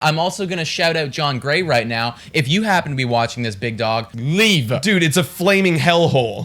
I'm also going to shout out Jon Gray right now. If you happen to be watching this, big dog, leave. Dude, it's a flaming hellhole.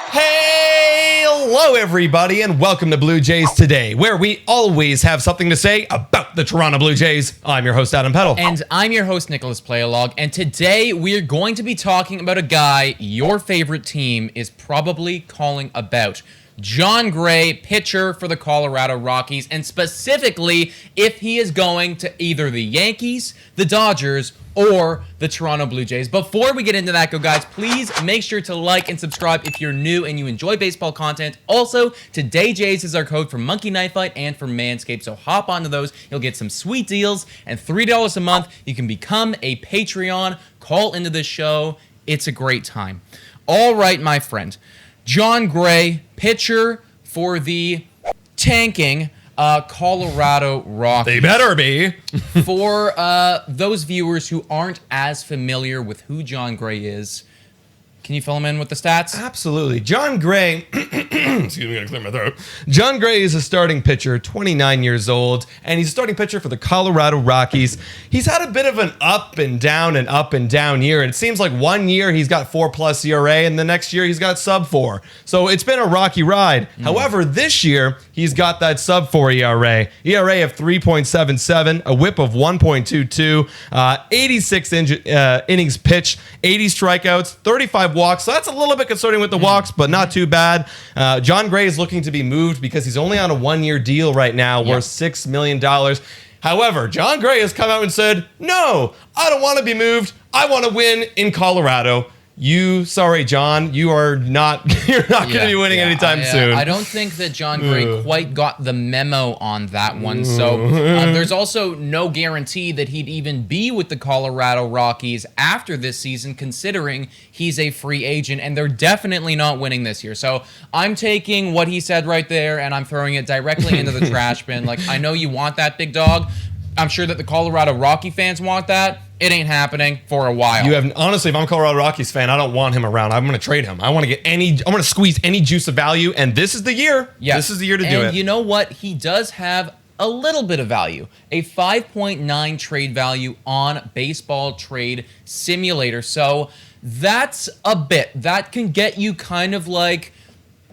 Hello, everybody, and welcome to Blue Jays Today, where we always have something to say about the Toronto Blue Jays. I'm your host, Adam Peddle. And I'm your host, Nicholas Playalog, and today we're going to be talking about a guy your favorite team is probably calling about. Jon Gray, pitcher for the Colorado Rockies, and specifically if he is going to either the Yankees, the Dodgers, or the Toronto Blue Jays. Before we get into that, guys, please make sure to like and subscribe if you're new and you enjoy baseball content. Also, Today Jays is our code for Monkey Knife Fight and for Manscaped, so hop onto those. You'll get some sweet deals, and $3 a month, you can become a Patreon. Call into the show. It's a great time. All right, my friend. Jon Gray, pitcher for the tanking Colorado Rockies. They better be. For those viewers who aren't as familiar with who Jon Gray is, can you fill him in with the stats? Absolutely. Jon Gray, excuse me, I'm gonna clear my throat. Jon Gray is a starting pitcher, 29 years old, and he's a starting pitcher for the Colorado Rockies. He's had a bit of an up and down year, and it seems like one year he's got 4+ ERA, and the next year he's got sub-4. So it's been a rocky ride. However, this year he's got that sub-4 ERA of 3.77, a WHIP of 1.22, 86 innings pitched, 80 strikeouts, 35 walks. So that's a little bit concerning with the walks, but not too bad. Jon Gray is looking to be moved because he's only on a one-year deal right now worth $6 million. However, Jon Gray has come out and said, no, I don't want to be moved. I want to win in Colorado. Sorry, John, you're not going to be winning anytime soon. I don't think that Jon Gray quite got the memo on that one. So there's also no guarantee that he'd even be with the Colorado Rockies after this season, considering he's a free agent, and they're definitely not winning this year. So I'm taking what he said right there, and I'm throwing it directly into the trash bin. Like, I know you want that, big dog. I'm sure that the Colorado Rocky fans want that. It ain't happening for a while. Honestly, if I'm a Colorado Rockies fan, I don't want him around. I'm going to trade him. I want to squeeze any juice of value, and this is the year. Yes. This is the year to do it. And you know what? He does have a little bit of value. A 5.9 trade value on Baseball Trade Simulator. So that's a bit. That can get you kind of like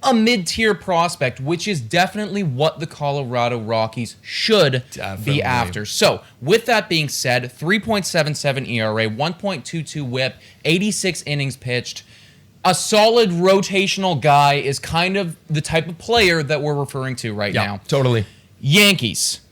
a mid-tier prospect, which is definitely what the Colorado Rockies should be after. So, with that being said, 3.77 ERA, 1.22 WHIP, 86 innings pitched. A solid rotational guy is kind of the type of player that we're referring to right now. Totally. Yankees.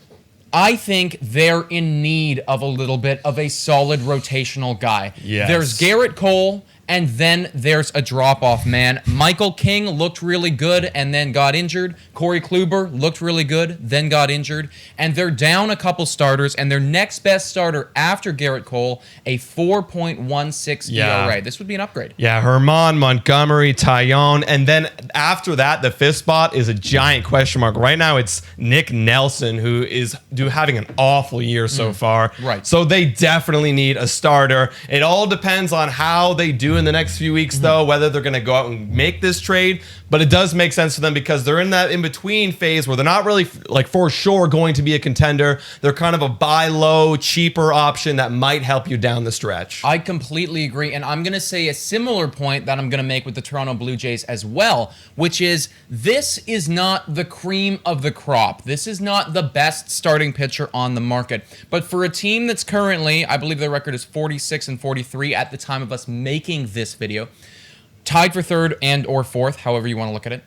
I think they're in need of a little bit of a solid rotational guy. Yes. There's Garrett Cole, and then there's a drop-off man. Michael King looked really good and then got injured. Corey Kluber looked really good, then got injured. And they're down a couple starters, and their next best starter after Garrett Cole, a 4.16 ERA. This would be an upgrade. Yeah, Herman, Montgomery, Taillon, and then after that, the fifth spot is a giant question mark. Right now, it's Nick Nelson, who is having an awful year so far. Right. So they definitely need a starter. It all depends on how they do in the next few weeks, though, whether they're going to go out and make this trade. But it does make sense for them because they're in that in-between phase where they're not really, like, for sure going to be a contender. They're kind of a buy low, cheaper option that might help you down the stretch. I completely agree, and I'm going to say a similar point that I'm going to make with the Toronto Blue Jays as well, which is this is not the cream of the crop. This is not the best starting pitcher on the market. But for a team that's currently, I believe their record is 46-43 at the time of us making this video, tied for third and or fourth, however you want to look at it.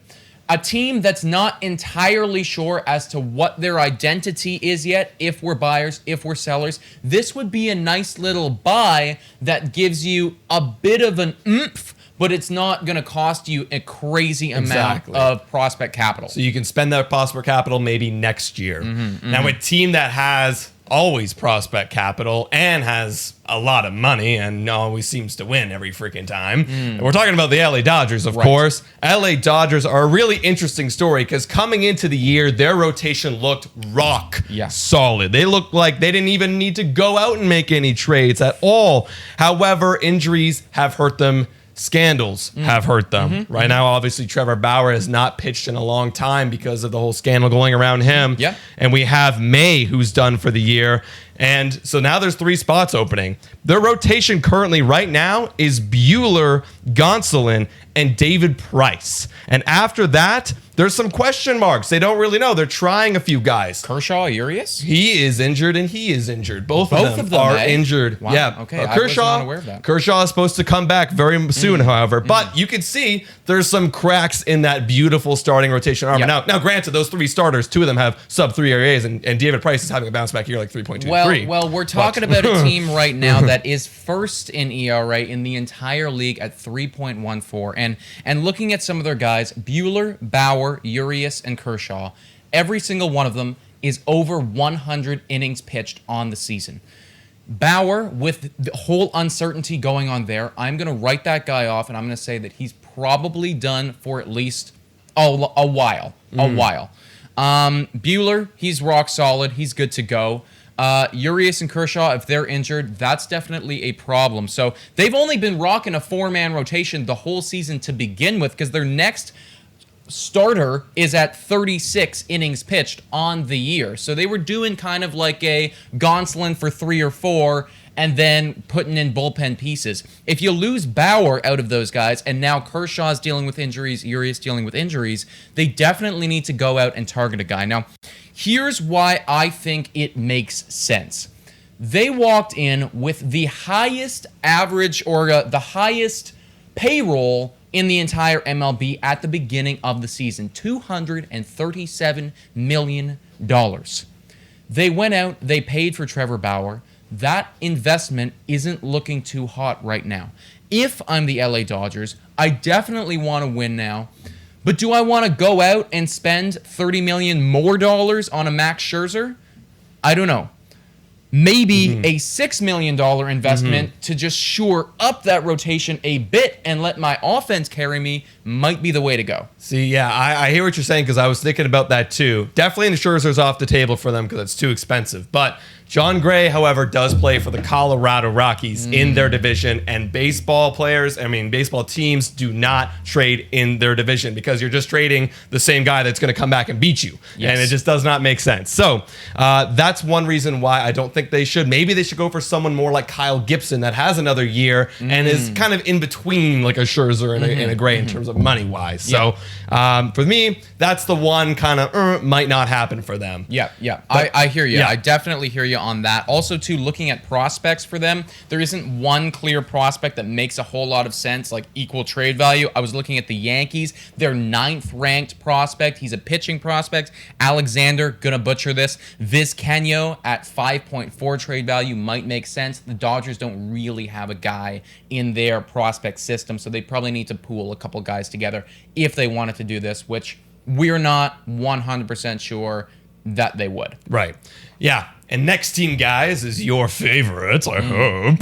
A team that's not entirely sure as to what their identity is yet, if we're buyers, if we're sellers. This would be a nice little buy that gives you a bit of an oomph, but it's not going to cost you a crazy amount of prospect capital. So you can spend that prospect capital maybe next year. Now, a team that has always prospect capital and has a lot of money and always seems to win every freaking time. And we're talking about the LA Dodgers, of course. LA Dodgers are a really interesting story because coming into the year, their rotation looked rock solid. They looked like they didn't even need to go out and make any trades at all. However, injuries have hurt them scandals have hurt them. Right now, obviously, Trevor Bauer has not pitched in a long time because of the whole scandal going around him. Yeah. And we have May, who's done for the year. And so now there's 3 spots opening. Their rotation currently right now is Buehler, Gonsolin, and David Price. And after that, there's some question marks. They don't really know. They're trying a few guys. Kershaw, Urias? He is injured and he is injured. Both of them are injured. Wow. Yeah. Okay. I was Kershaw, not aware of that. Kershaw is supposed to come back very soon, however. But you can see there's some cracks in that beautiful starting rotation armor. Yeah. Now, granted, those 3 starters, 2 of them have sub-3 ERAs, and David Price is having a bounce back here like 3.23. Well, we're talking about a team right now that is first in ERA in the entire league at 3.14. And looking at some of their guys, Buehler, Bauer, Urias, and Kershaw, every single one of them is over 100 innings pitched on the season. Bauer, with the whole uncertainty going on there, I'm going to write that guy off, and I'm going to say that he's probably done for at least a while. Buehler, he's rock solid. He's good to go. Urias and Kershaw, if they're injured, that's definitely a problem. So they've only been rocking a 4-man rotation the whole season to begin with, because their next starter is at 36 innings pitched on the year. So they were doing kind of like a Gonsolin for 3 or 4 and then putting in bullpen pieces. If you lose Bauer out of those guys, and now Kershaw's dealing with injuries, Urias dealing with injuries, they definitely need to go out and target a guy. Now, here's why I think it makes sense. They walked in with the highest average or the highest payroll in the entire MLB at the beginning of the season, $237 million. They went out, they paid for Trevor Bauer. That investment isn't looking too hot right now. If I'm the LA Dodgers, I definitely want to win now. But do I want to go out and spend $30 million more on a Max Scherzer? I don't know. Maybe a $6 million investment to just shore up that rotation a bit and let my offense carry me might be the way to go. See, yeah, I hear what you're saying, because I was thinking about that too. Definitely the Scherzer's off the table for them because it's too expensive. But Jon Gray, however, does play for the Colorado Rockies in their division, and baseball teams do not trade in their division, because you're just trading the same guy that's going to come back and beat you. Yes. And it just does not make sense. So that's one reason why I don't think they should. Maybe they should go for someone more like Kyle Gibson that has another year and is kind of in between like a Scherzer and a Gray in terms of money-wise. So for me, that's the one kind of might not happen for them. Yeah. But, I hear you. yeah. I definitely hear you on that. Also, too, looking at prospects for them, there isn't one clear prospect that makes a whole lot of sense, like equal trade value. I was looking at the Yankees. Their 9th ranked prospect. He's a pitching prospect. Alexander, gonna butcher this. Vizcaino at 5.4 trade value might make sense. The Dodgers don't really have a guy in their prospect system, so they probably need to pool a couple guys together if they wanted to do this, which we're not 100% sure that they would. Right. Yeah. And next team, guys, is your favorites, I hope.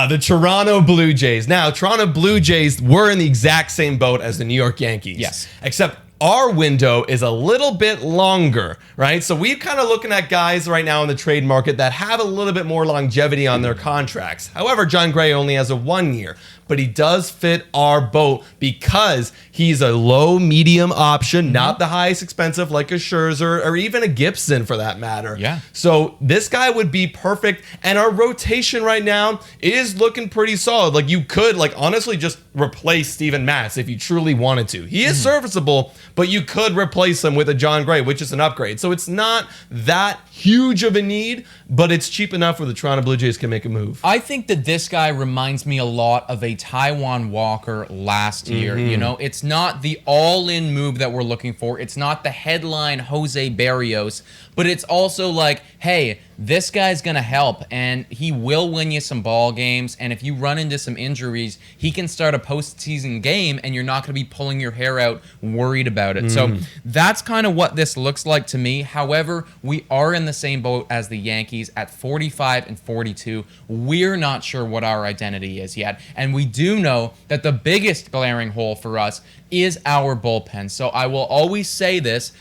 The Toronto Blue Jays. Now, Toronto Blue Jays were in the exact same boat as the New York Yankees. Yes. Except our window is a little bit longer, right? So we're kind of looking at guys right now in the trade market that have a little bit more longevity on their contracts. However, Jon Gray only has a 1 year, but he does fit our boat because he's a low medium option, not the highest expensive like a Scherzer or even a Gibson for that matter. Yeah. So this guy would be perfect, and our rotation right now is looking pretty solid. Like, you could honestly just replace Steven Matz if you truly wanted to. He is serviceable, but you could replace him with a Jon Gray, which is an upgrade. So it's not that huge of a need, but it's cheap enough where the Toronto Blue Jays can make a move. I think that this guy reminds me a lot of a Taijuan Walker last year. You know, it's not the all-in move that we're looking for. It's not the headline Jose Barrios, but it's also like, hey, this guy's going to help, and he will win you some ball games, and if you run into some injuries, he can start a postseason game, and you're not going to be pulling your hair out worried about it. So that's kind of what this looks like to me. However, we are in the same boat as the Yankees at 45 and 42. We're not sure what our identity is yet, and we do know that the biggest glaring hole for us is our bullpen. So I will always say this: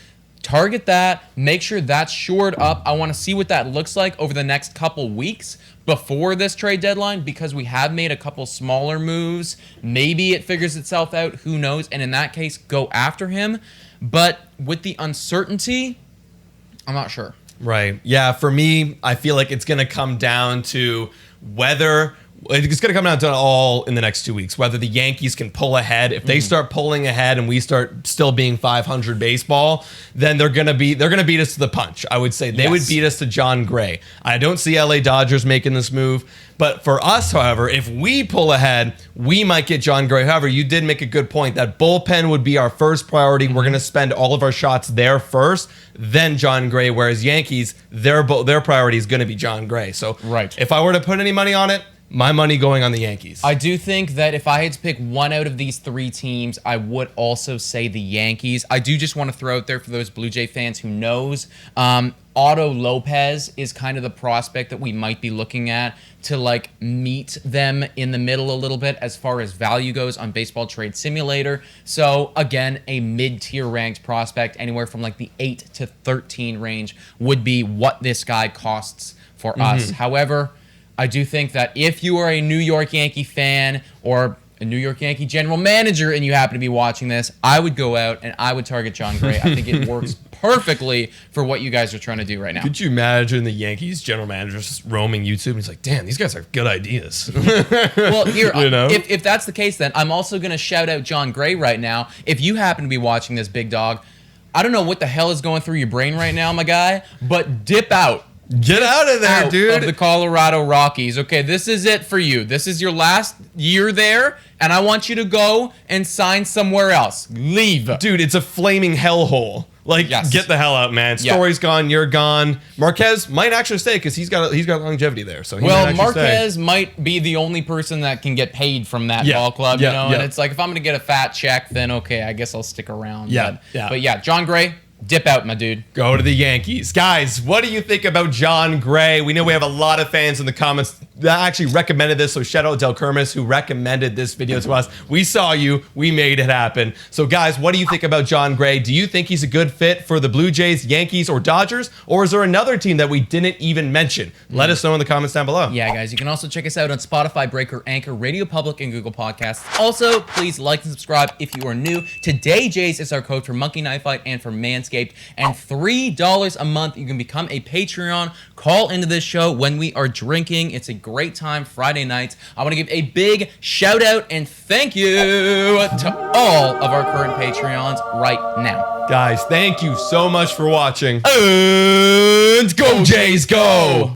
target that, make sure that's shored up. I want to see what that looks like over the next couple weeks before this trade deadline, because we have made a couple smaller moves. Maybe it figures itself out, who knows? And in that case, go after him. But with the uncertainty, I'm not sure. Right. Yeah, for me, I feel like it's going to come down to whether it's going to come down to all in the next 2 weeks, whether the Yankees can pull ahead. If they start pulling ahead and we start still being 500 baseball, then they're going to beat us to the punch. I would say they would beat us to Jon Gray. I don't see LA Dodgers making this move. But for us, however, if we pull ahead, we might get Jon Gray. However, you did make a good point. That bullpen would be our first priority. We're going to spend all of our shots there first, then Jon Gray. Whereas Yankees, their priority is going to be Jon Gray. So if I were to put any money on it, my money going on the Yankees. I do think that if I had to pick one out of these three teams, I would also say the Yankees. I do just want to throw out there for those Blue Jay fans who knows, Otto Lopez is kind of the prospect that we might be looking at to like meet them in the middle a little bit as far as value goes on Baseball Trade Simulator. So again, a mid-tier ranked prospect, anywhere from like the 8 to 13 range would be what this guy costs for us. However, I do think that if you are a New York Yankee fan or a New York Yankee general manager and you happen to be watching this, I would go out and I would target Jon Gray. I think it works perfectly for what you guys are trying to do right now. Could you imagine the Yankees general manager just roaming YouTube and he's like, damn, these guys have good ideas. Well, here, if that's the case, then I'm also going to shout out Jon Gray right now. If you happen to be watching this, big dog, I don't know what the hell is going through your brain right now, my guy, but dip out. Get out of there, dude. Of the Colorado Rockies. Okay, this is it for you. This is your last year there, and I want you to go and sign somewhere else. Leave. Dude, it's a flaming hellhole. Like, get the hell out, man. Story's gone, you're gone. Marquez might actually stay because he's got longevity there. So Marquez might be the only person that can get paid from that ball club, you know. And it's like, if I'm gonna get a fat check, then okay, I guess I'll stick around. But yeah, Jon Gray, dip out, my dude. Go to the Yankees. Guys, what do you think about Jon Gray? We know we have a lot of fans in the comments that actually recommended this, so shout out Del Kermis who recommended this video to us. We saw you. We made it happen. So guys, what do you think about Jon Gray? Do you think he's a good fit for the Blue Jays, Yankees, or Dodgers? Or is there another team that we didn't even mention? Let us know in the comments down below. Yeah, guys, you can also check us out on Spotify, Breaker, Anchor, Radio Public, and Google Podcasts. Also, please like and subscribe if you are new. Today, Jays is our code for Monkey Knife Fight and for Manscaped. And $3 a month, you can become a Patreon. Call into this show when we are drinking. It's a great time Friday nights. I want to give a big shout out and thank you to all of our current Patreons right now. Guys, thank you so much for watching. And go Jays, go!